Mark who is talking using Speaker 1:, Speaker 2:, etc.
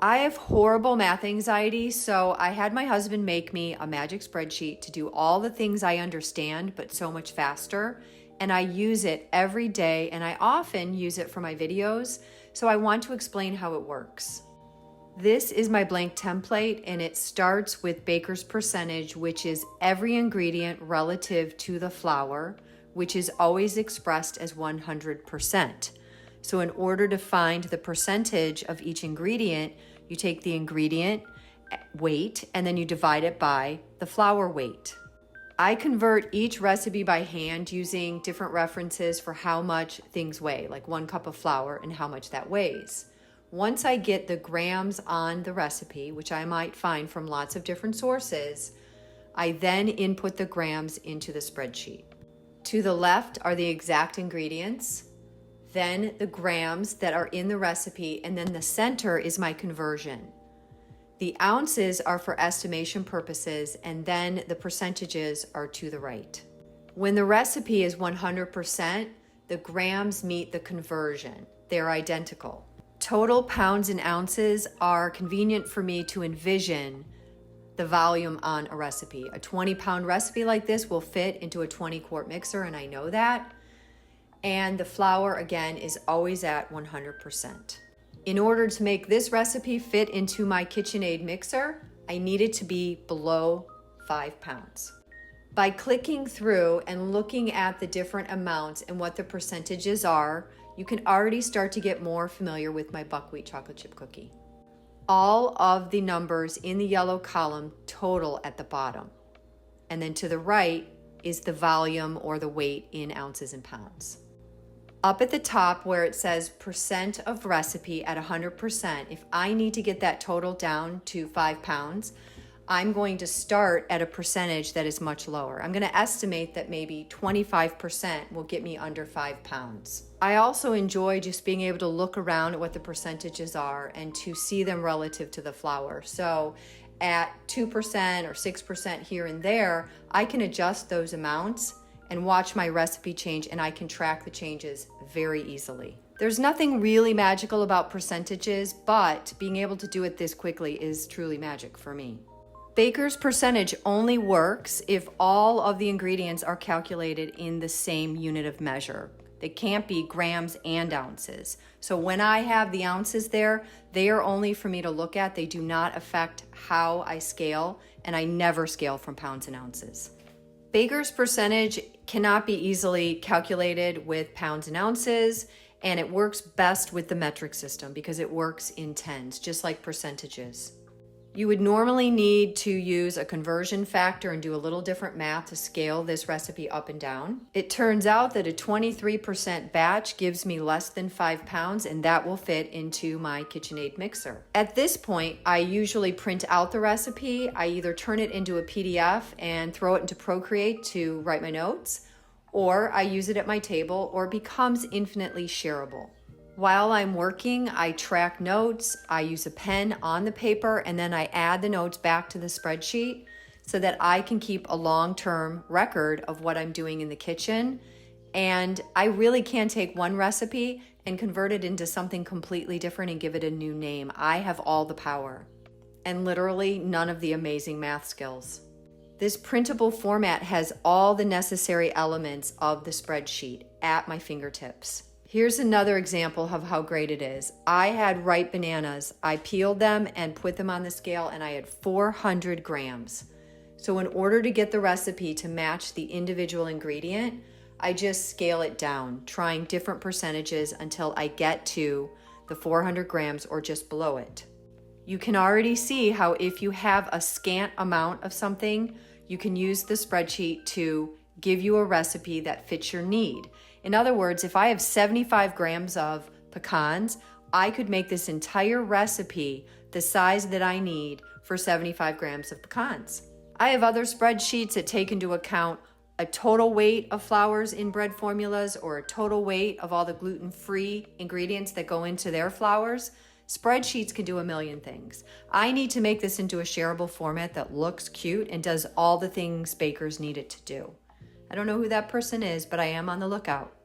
Speaker 1: I have horrible math anxiety, so I had my husband make me a magic spreadsheet to do all the things I understand, but so much faster. And I use it every day, and I often use it for my videos, so I want to explain how it works. This is my blank template, and it starts with baker's percentage, which is every ingredient relative to the flour, which is always expressed as 100%. So in order to find the percentage of each ingredient, you take the ingredient weight and then you divide it by the flour weight. I convert each recipe by hand using different references for how much things weigh, like 1 cup of flour and how much that weighs. Once I get the grams on the recipe, which I might find from lots of different sources, I then input the grams into the spreadsheet. To the left are the exact ingredients, then the grams that are in the recipe, and then the center is my conversion. The ounces are for estimation purposes, and then the percentages are to the right. When the recipe is 100%, the grams meet the conversion. They're identical. Total pounds and ounces are convenient for me to envision the volume on a recipe. A 20-pound recipe like this will fit into a 20-quart mixer, and I know that. And the flour, again, is always at 100%. In order to make this recipe fit into my KitchenAid mixer, I need it to be below 5 pounds. By clicking through and looking at the different amounts and what the percentages are, you can already start to get more familiar with my buckwheat chocolate chip cookie. All of the numbers in the yellow column total at the bottom. And then to the right is the volume or the weight in ounces and pounds. Up at the top where it says percent of recipe at 100%, if I need to get that total down to 5 pounds, I'm going to start at a percentage that is much lower. I'm going to estimate that maybe 25% will get me under 5 pounds. I also enjoy just being able to look around at what the percentages are and to see them relative to the flour. So at 2% or 6% here and there, I can adjust those amounts and watch my recipe change, and I can track the changes very easily. There's nothing really magical about percentages, but being able to do it this quickly is truly magic for me. Baker's percentage only works if all of the ingredients are calculated in the same unit of measure. They can't be grams and ounces. So when I have the ounces there, they are only for me to look at. They do not affect how I scale, and I never scale from pounds and ounces. Baker's percentage cannot be easily calculated with pounds and ounces, and it works best with the metric system because it works in tens, just like percentages. You would normally need to use a conversion factor and do a little different math to scale this recipe up and down. It turns out that a 23% batch gives me less than 5 pounds, and that will fit into my KitchenAid mixer. At this point, I usually print out the recipe. I either turn it into a PDF and throw it into Procreate to write my notes, or I use it at my table, or it becomes infinitely shareable. While I'm working, I track notes, I use a pen on the paper, and then I add the notes back to the spreadsheet so that I can keep a long-term record of what I'm doing in the kitchen. And I really can take one recipe and convert it into something completely different and give it a new name. I have all the power and literally none of the amazing math skills. This printable format has all the necessary elements of the spreadsheet at my fingertips. Here's another example of how great it is. I had ripe bananas. I peeled them and put them on the scale, and I had 400 grams. So in order to get the recipe to match the individual ingredient, I just scale it down, trying different percentages until I get to the 400 grams or just below it. You can already see how if you have a scant amount of something, you can use the spreadsheet to give you a recipe that fits your need. In other words, if I have 75 grams of pecans, I could make this entire recipe the size that I need for 75 grams of pecans. I have other spreadsheets that take into account a total weight of flours in bread formulas or a total weight of all the gluten-free ingredients that go into their flours. Spreadsheets can do a million things. I need to make this into a shareable format that looks cute and does all the things bakers need it to do. I don't know who that person is, but I am on the lookout.